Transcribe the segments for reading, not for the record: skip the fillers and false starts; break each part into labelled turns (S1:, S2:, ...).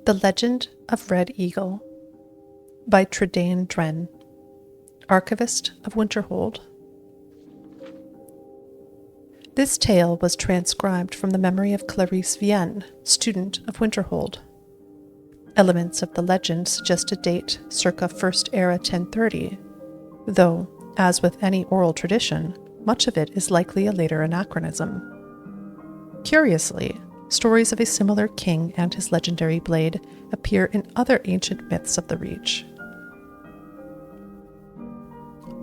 S1: The Legend of Red Eagle by Tredain Dren, Archivist of Winterhold. This tale was transcribed from the memory of Clarice Vienne, student of Winterhold. Elements of the legend suggest a date circa First Era 1030, though, as with any oral tradition, much of it is likely a later anachronism. Curiously, stories of a similar king and his legendary blade appear in other ancient myths of the Reach.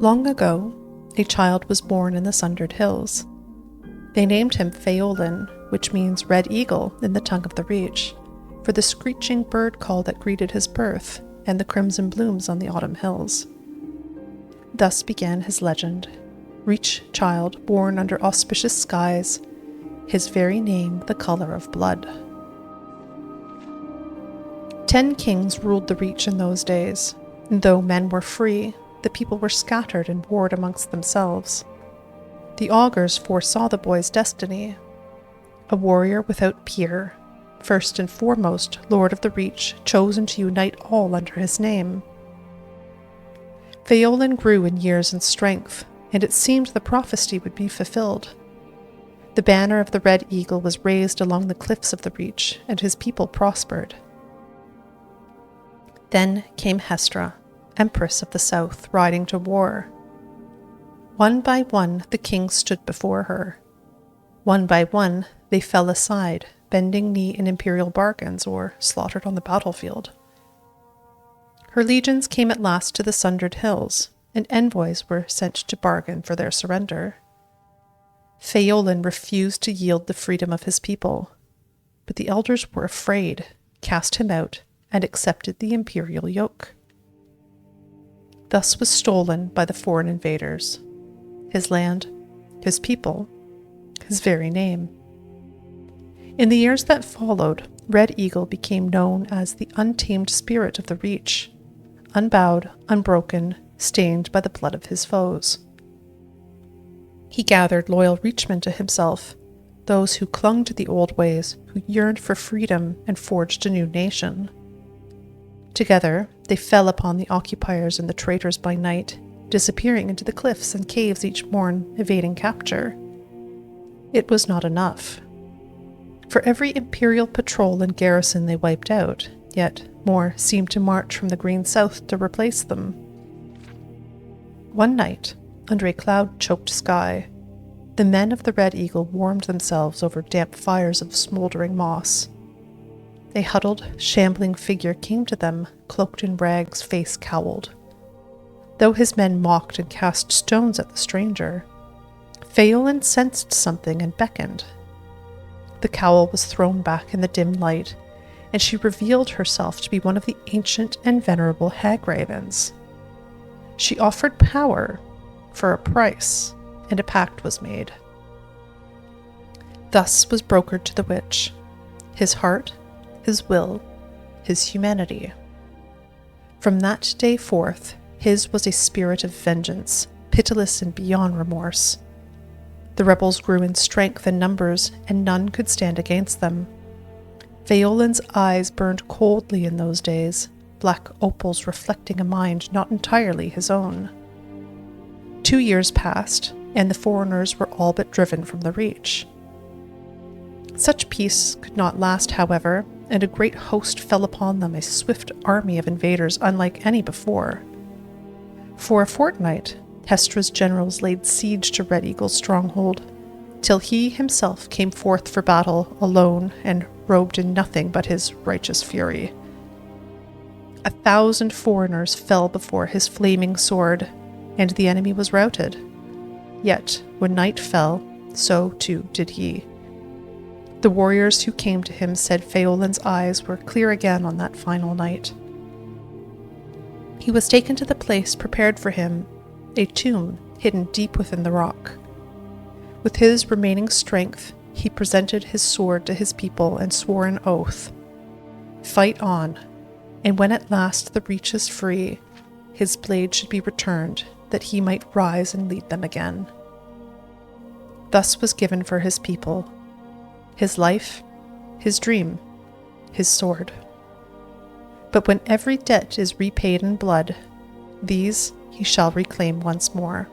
S1: Long ago, a child was born in the Sundered Hills. They named him Feolin, which means red eagle in the tongue of the Reach, for the screeching bird call that greeted his birth and the crimson blooms on the autumn hills. Thus began his legend, Reach child born under auspicious skies, his very name the color of blood. 10 kings ruled the Reach in those days, and though men were free, the people were scattered and warred amongst themselves. The augurs foresaw the boy's destiny. A warrior without peer, first and foremost Lord of the Reach, chosen to unite all under his name. Feolin grew in years and strength, and it seemed the prophecy would be fulfilled. The banner of the Red Eagle was raised along the cliffs of the Reach, and his people prospered. Then came Hestra, Empress of the South, riding to war. One by one the kings stood before her. One by one they fell aside, bending knee in imperial bargains or slaughtered on the battlefield. Her legions came at last to the Sundered Hills, and envoys were sent to bargain for their surrender. Feolin refused to yield the freedom of his people, but the elders were afraid, cast him out, and accepted the imperial yoke. Thus was stolen by the foreign invaders his land, his people, his very name. In the years that followed, Red Eagle became known as the untamed spirit of the Reach, unbowed, unbroken, stained by the blood of his foes. He gathered loyal Reachmen to himself, those who clung to the old ways, who yearned for freedom and forged a new nation. Together, they fell upon the occupiers and the traitors by night, disappearing into the cliffs and caves each morn, evading capture. It was not enough. For every imperial patrol and garrison they wiped out, yet more seemed to march from the green south to replace them. One night, under a cloud-choked sky, the men of the Red Eagle warmed themselves over damp fires of smoldering moss. A huddled, shambling figure came to them, cloaked in rags, face cowled. Though his men mocked and cast stones at the stranger, Feolin sensed something and beckoned. The cowl was thrown back in the dim light, and she revealed herself to be one of the ancient and venerable hag-ravens. She offered power for a price, and a pact was made. Thus was brokered to the witch his heart, his will, his humanity. From that day forth, his was a spirit of vengeance, pitiless and beyond remorse. The rebels grew in strength and numbers, and none could stand against them. Feolin's eyes burned coldly in those days, black opals reflecting a mind not entirely his own. 2 years passed, and the foreigners were all but driven from the Reach. Such peace could not last, however, and a great host fell upon them, a swift army of invaders unlike any before. For a fortnight, Hestra's generals laid siege to Red Eagle's stronghold, till he himself came forth for battle alone and robed in nothing but his righteous fury. 1,000 foreigners fell before his flaming sword, and the enemy was routed. Yet, when night fell, so too did he. The warriors who came to him said Feolin's eyes were clear again on that final night. He was taken to the place prepared for him, a tomb hidden deep within the rock. With his remaining strength, he presented his sword to his people and swore an oath. Fight on, and when at last the Reach is free, his blade should be returned, that he might rise and lead them again. Thus was given for his people his life, his dream, his sword. But when every debt is repaid in blood, these he shall reclaim once more.